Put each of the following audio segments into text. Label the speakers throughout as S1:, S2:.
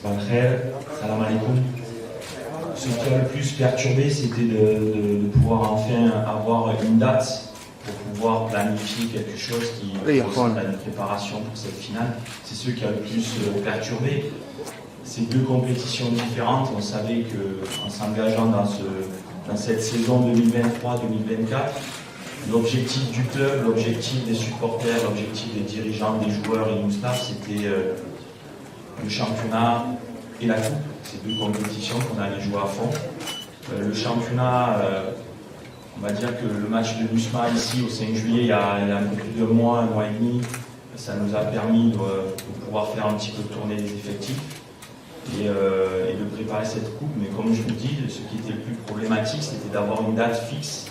S1: Bankhel, salam alaikum. Ce qui a le plus perturbé, c'était de pouvoir enfin avoir une date pour pouvoir planifier quelque chose qui ressemble à une préparation pour cette finale. C'est ce qui a le plus perturbé. Ces deux compétitions différentes, on savait qu'en s'engageant dans cette saison 2023-2024, l'objectif du club, l'objectif des supporters, l'objectif des dirigeants, des joueurs et du staff, c'était le championnat et la coupe. Ces deux compétitions qu'on allait jouer à fond. Le championnat, on va dire que le match de l'USMA ici au 5 juillet, il y a un peu plus de un mois et demi, ça nous a permis de pouvoir faire un petit peu tourner les effectifs et de préparer cette coupe. Mais comme je vous dis, ce qui était le plus problématique, c'était d'avoir une date fixe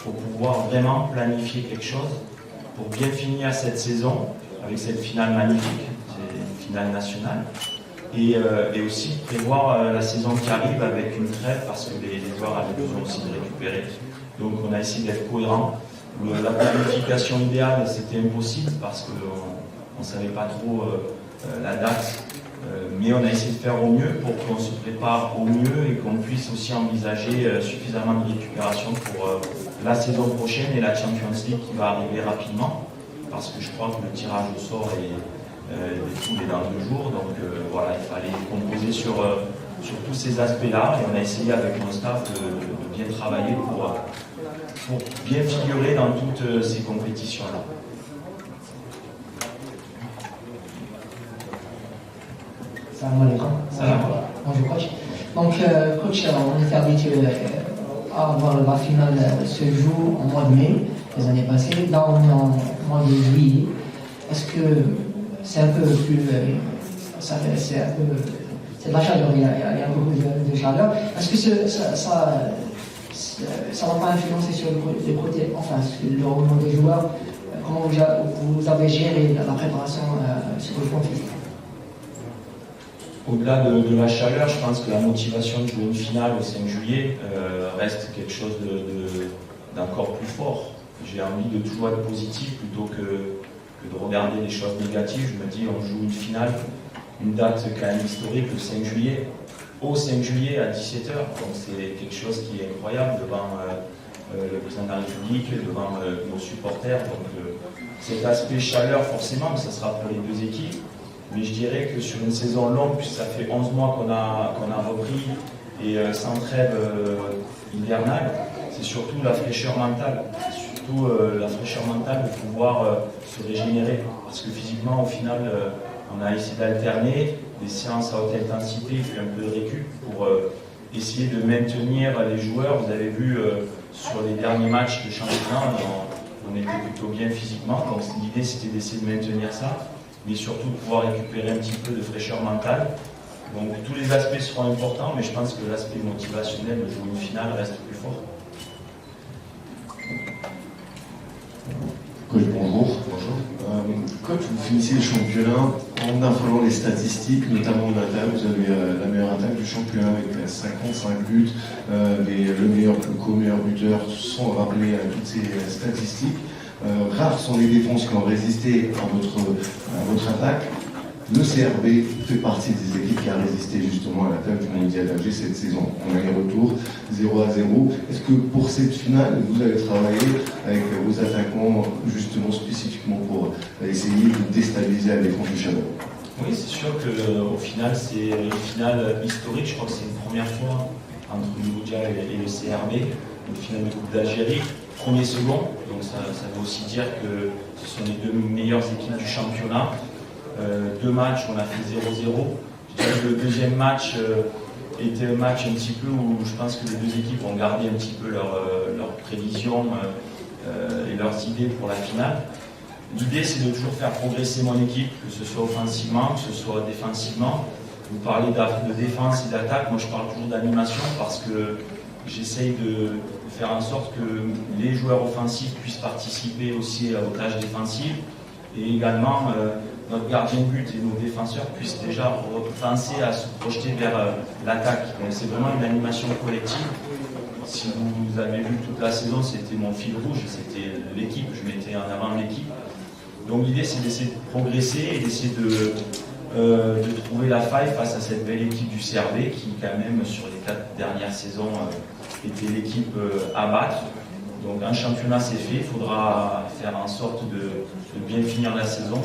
S1: pour pouvoir vraiment planifier quelque chose pour bien finir cette saison avec cette finale magnifique, c'est une finale nationale. Et aussi prévoir la saison qui arrive avec une trêve parce que les joueurs avaient besoin aussi de récupérer. Donc on a essayé d'être cohérent. La planification idéale, c'était impossible parce qu'on ne savait pas trop la date, mais on a essayé de faire au mieux pour qu'on se prépare au mieux et qu'on puisse aussi envisager suffisamment de récupération pour la saison prochaine et la Champions League qui va arriver rapidement, parce que je crois que le tirage au sort est dans 2 jours, donc voilà, il fallait composer sur tous ces aspects-là, et on a essayé avec mon staff de bien travailler pour bien figurer dans toutes ces compétitions-là.
S2: Salam alaikum. Bonjour coach. Donc coach, on était habitué à avoir la finale ce jour en mois de mai, les années passées. Là on est en mois de juillet. Est-ce que c'est un peu plus... c'est de la chaleur, il y a beaucoup de chaleur. Est-ce que ça ne va pas influencer sur le côté, enfin, sur le rendement des joueurs? Comment vous avez géré la préparation sur le plan physique?
S1: Au-delà de la chaleur, je pense que la motivation de jouer une finale au 5 juillet reste quelque chose d'encore plus fort. J'ai envie de toujours être positif plutôt que de regarder les choses négatives. Je me dis, on joue une finale, une date quand même historique, le 5 juillet, au 5 juillet à 17h. Donc c'est quelque chose qui est incroyable devant le président de la République, devant nos supporters. Donc cet aspect chaleur, forcément, ça sera pour les deux équipes. Mais je dirais que sur une saison longue, puisque ça fait 11 mois qu'on a repris, et sans trêve hivernale, c'est surtout la fraîcheur mentale. La fraîcheur mentale de pouvoir se régénérer, parce que physiquement au final on a essayé d'alterner des séances à haute intensité puis un peu de récup pour essayer de maintenir les joueurs. Vous avez vu sur les derniers matchs de championnat, on était plutôt bien physiquement, donc l'idée c'était d'essayer de maintenir ça, mais surtout de pouvoir récupérer un petit peu de fraîcheur mentale. Donc tous les aspects seront importants, mais je pense que l'aspect motivationnel de jouer une finale reste plus fort.
S3: Coach, bonjour. Coach, vous finissez le championnat en affolant les statistiques, notamment en attaque. Vous avez la meilleure attaque du championnat avec 55 buts, le meilleur buteur sont rappelés à toutes ces statistiques. Rares sont les défenses qui ont résisté à votre attaque. Le CRB fait partie des équipes qui a résisté justement à l'attaque du Mondial d'Alger cette saison. On a les retours 0-0. Est-ce que pour cette finale, vous avez travaillé avec vos attaquants justement spécifiquement pour essayer de déstabiliser la défense du Chabot?
S1: Oui, c'est sûr qu'au final, c'est une finale historique. Je crois que c'est une première fois entre le Mondial et le CRB, une finale de Coupe d'Algérie. Premier second, donc ça veut aussi dire que ce sont les deux meilleures équipes du championnat. 2 matchs, on a fait 0-0. Je dirais que le deuxième match était un match un petit peu où je pense que les deux équipes ont gardé un petit peu leurs prévisions et leurs idées pour la finale. L'idée, c'est de toujours faire progresser mon équipe, que ce soit offensivement, que ce soit défensivement. Vous parlez de défense et d'attaque, moi je parle toujours d'animation parce que j'essaye de faire en sorte que les joueurs offensifs puissent participer aussi aux tâches défensives et également notre gardien de but et nos défenseurs puissent déjà penser à se projeter vers l'attaque. Donc c'est vraiment une animation collective. Si vous avez vu toute la saison, c'était mon fil rouge, c'était l'équipe, je mettais en avant l'équipe. Donc l'idée c'est d'essayer de progresser et d'essayer de de trouver la faille face à cette belle équipe du CRB qui quand même sur les 4 dernières saisons était l'équipe à battre. Donc un championnat c'est fait, il faudra faire en sorte de bien finir la saison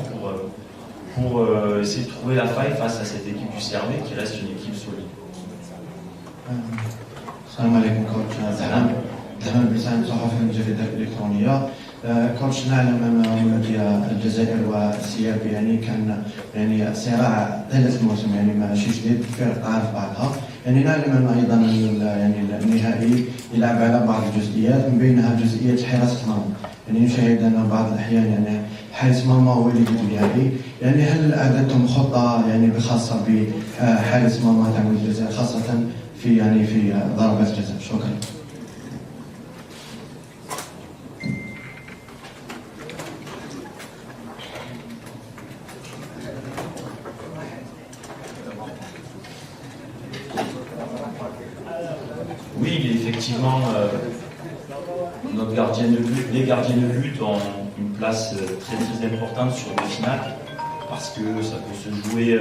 S1: pour essayer de trouver la faille face à cette équipe du CRB qui reste une équipe solide.
S4: السلام عليكم كوتش. زعما بلسان صحفي من الجريده الالكترونيه. كوتش نعلم ان مولوديه الجزائر والسي ار بي يعني كان يعني صراع طيله الموسم يعني ماشي جديد، الفرق تعرف بعضها، يعني نعلم ان ايضا يعني النهائي يلعب على بعض الجزئيات من بينها جزئيه حراسه المرمى، يعني نشاهد ان بعض الاحيان يعني حارس مرمى هو اللي يجيب النهائي، يعني هل اعددتم خطه يعني خاصه بحارس مرمى تاع الجزائر خاصه في ضربات جزاء؟ شكرا.
S1: Oui, effectivement, notre gardien de but, les gardiens de but ont une place très très importante sur les finales parce que ça peut se jouer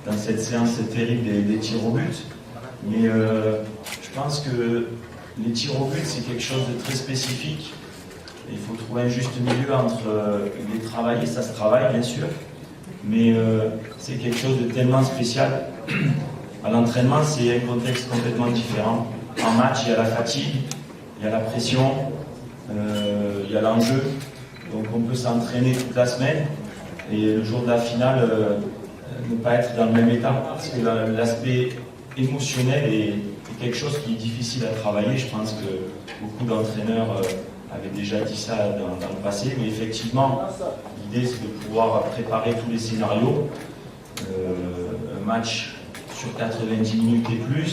S1: dans cette séance terrible des tirs au but. Mais je pense que les tirs au but c'est quelque chose de très spécifique. Il faut trouver un juste milieu entre les travailler, ça se travaille bien sûr, mais c'est quelque chose de tellement spécial. À l'entraînement, c'est un contexte complètement différent. En match, il y a la fatigue, il y a la pression, il y a l'enjeu. Donc on peut s'entraîner toute la semaine et le jour de la finale, ne pas être dans le même état. Parce que l'aspect émotionnel est quelque chose qui est difficile à travailler. Je pense que beaucoup d'entraîneurs avaient déjà dit ça dans le passé. Mais effectivement, l'idée c'est de pouvoir préparer tous les scénarios. Un match sur 90 minutes et plus,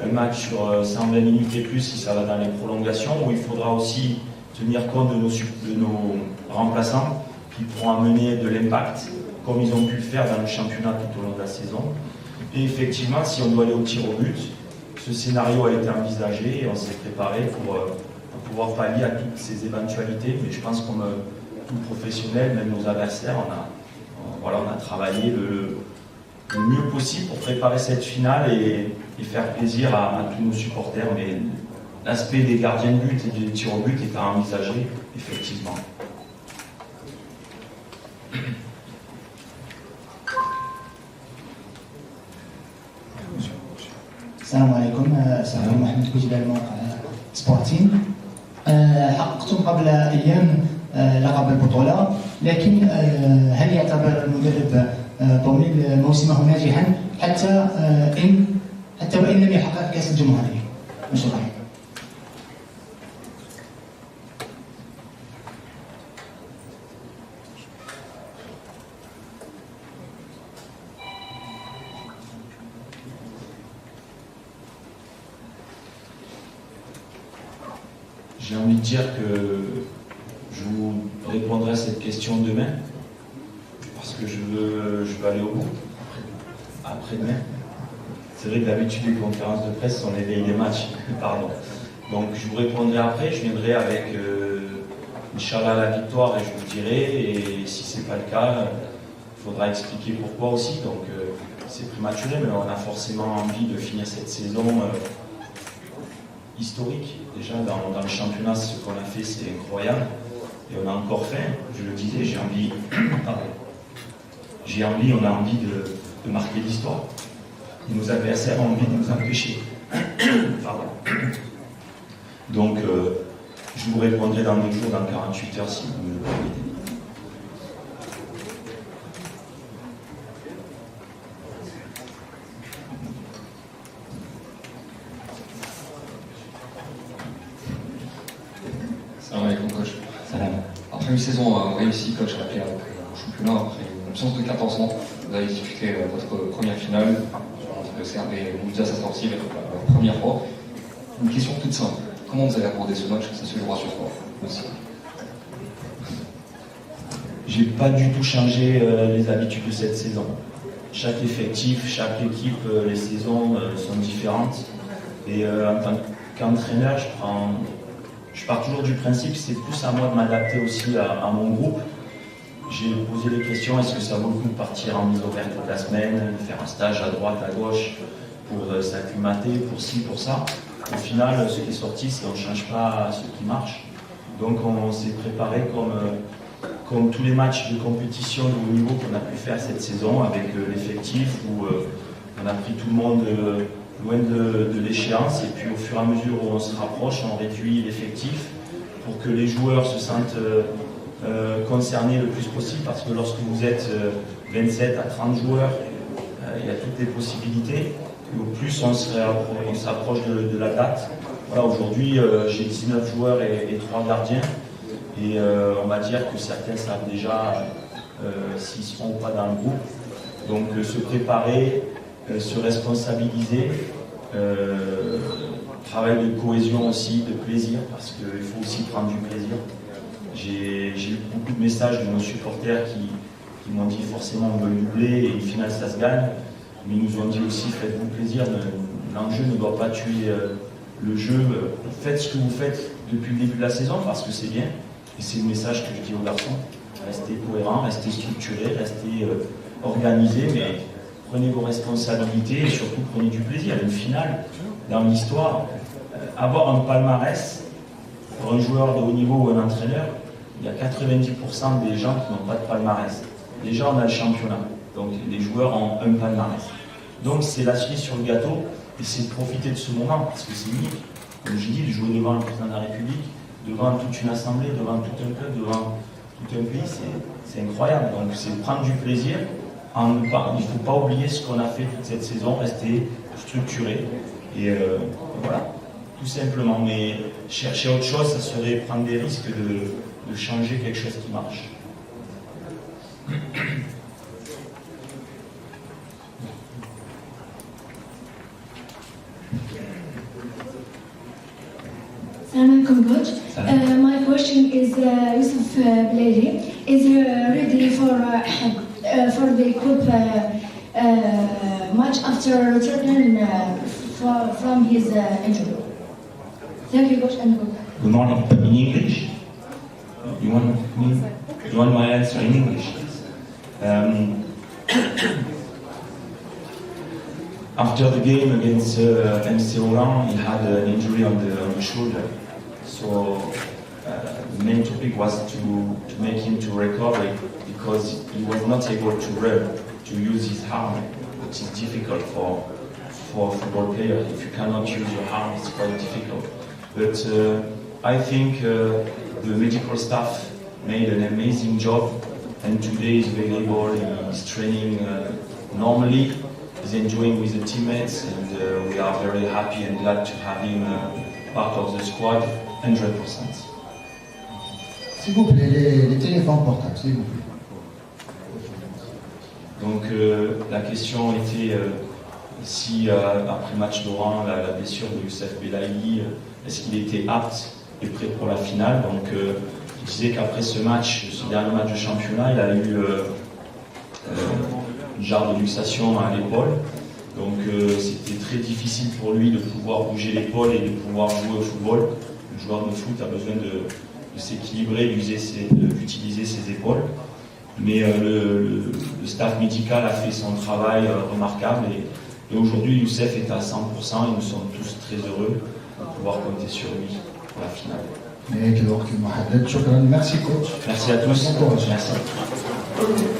S1: un match sur 120 minutes et plus si ça va dans les prolongations, où il faudra aussi tenir compte de nos remplaçants qui pourront amener de l'impact, comme ils ont pu le faire dans le championnat tout au long de la saison. Et effectivement, si on doit aller au tir au but, ce scénario a été envisagé et on s'est préparé pour pouvoir pallier à toutes ces éventualités. Mais je pense comme tout professionnel, même nos adversaires, on a travaillé le mieux possible pour préparer cette finale et faire plaisir à tous nos supporters. Mais l'aspect des gardiens de but et des tirs au but est à envisager, effectivement.
S5: السلام عليكم. سعد محمد كوجبال موقع سبورتين. حققتم قبل ايام لقب البطوله، لكن هل يعتبر المدرب بوميل موسمه ناجحا حتى وان لم يحقق كاس الجمهوريه؟ شكرا.
S1: J'ai envie de dire que je vous répondrai à cette question demain, parce que je veux aller au bout, après-demain. C'est vrai que d'habitude les conférences de presse sont les veilles des matchs, pardon. Donc je vous répondrai après, je viendrai avec Inch'Allah la victoire et je vous dirai, et si c'est pas le cas, il faudra expliquer pourquoi aussi. Donc c'est prématuré, mais on a forcément envie de finir cette saison historique. Déjà dans le championnat, ce qu'on a fait c'est incroyable et on a encore faim. Je le disais, on a envie de marquer l'histoire. Et nos adversaires ont envie de nous empêcher. Pardon. Donc je vous répondrai dans 2 jours, dans 48 heures si vous me le permettez.
S6: Salam alaikum coach. Salam. Après une saison réussie coach à la pierre au championnat, après une absence de 14 ans, vous avez disputé votre première finale entre le CRB et le Moussa Sportive la première fois. Une question toute simple. Comment vous avez abordé ce match? Ça se jouera sur quoi aussi?
S1: J'ai pas du tout changé les habitudes de cette saison. Chaque effectif, chaque équipe, les saisons sont différentes. Et en tant qu'entraîneur, je pars toujours du principe que c'est plus à moi de m'adapter aussi à mon groupe. j'ai posé les questions, est-ce que ça vaut le coup de partir en mise au vert toute la semaine, de faire un stage à droite, à gauche, pour s'acclimater, pour ci, pour ça. Au final, ce qui est sorti, c'est qu'on ne change pas ce qui marche. Donc on s'est préparé comme tous les matchs de compétition de haut niveau qu'on a pu faire cette saison, avec l'effectif, où on a pris tout le monde loin de l'échéance, et puis au fur et à mesure où on se rapproche, on réduit l'effectif pour que les joueurs se sentent concernés le plus possible, parce que lorsque vous êtes 27 à 30 joueurs, il y a toutes les possibilités. Et au plus on s'approche de la date. Voilà, aujourd'hui j'ai 19 joueurs et 3 gardiens, et on va dire que certains savent déjà s'ils seront ou pas dans le groupe. Donc se préparer, se responsabiliser, travail de cohésion aussi, de plaisir, parce qu'il faut aussi prendre du plaisir. J'ai eu beaucoup de messages de nos supporters qui m'ont dit forcément on veut le doubler et au final ça se gagne, mais ils nous ont dit aussi faites-vous plaisir, l'enjeu ne doit pas tuer le jeu, faites ce que vous faites depuis le début de la saison parce que c'est bien, et c'est le message que je dis aux garçons, restez cohérents, restez structurés, restez organisés, mais prenez vos responsabilités et surtout prenez du plaisir. Une finale, dans l'histoire, avoir un palmarès pour un joueur de haut niveau ou un entraîneur, il y a 90% des gens qui n'ont pas de palmarès. Déjà, on a le championnat, donc les joueurs ont un palmarès. Donc c'est la cerise sur le gâteau, et c'est de profiter de ce moment, parce que c'est unique. Comme je dis, de jouer devant le président de la République, devant toute une assemblée, devant tout un club, devant tout un pays, c'est incroyable. Donc c'est de prendre du plaisir. Il ne faut pas oublier ce qu'on a fait toute cette saison, rester structuré. Et voilà, tout simplement. Mais chercher autre chose, ça serait prendre des risques de changer quelque chose qui marche.
S7: Salam alaikum, coach. My question is Yusuf Blady. Is he ready for the group match after returning from his injury? Thank you, coach, and good.
S1: Good morning. In English? You want my answer in English? After the game against MC Oran, he had an injury on the shoulder. So the main topic was to make him to recover, because he was not able to run, to use his arm, which is difficult for a football player. If you cannot use your arm, it's quite difficult. But I think the medical staff made an amazing job, and today he's available, he's training normally, he's enjoying with the teammates, and we are very happy and glad to have him part of the squad, 100%.
S5: S'il vous plaît, les téléphones portables, s'il vous plaît.
S1: Donc la question était si après le match d'Oran, la blessure de Youssef Belaïli, est-ce qu'il était apte et prêt pour la finale. Donc il disait qu'après ce match, ce dernier match de championnat, il a eu une jarre de luxation à l'épaule. Donc c'était très difficile pour lui de pouvoir bouger l'épaule et de pouvoir jouer au football. Le joueur de foot a besoin de s'équilibrer, d'utiliser ses épaules. Mais le staff médical a fait son travail remarquable, et aujourd'hui Youssef est à 100% et nous sommes tous très heureux de pouvoir compter sur lui pour la finale.
S5: Merci coach.
S1: Merci à tous. Merci.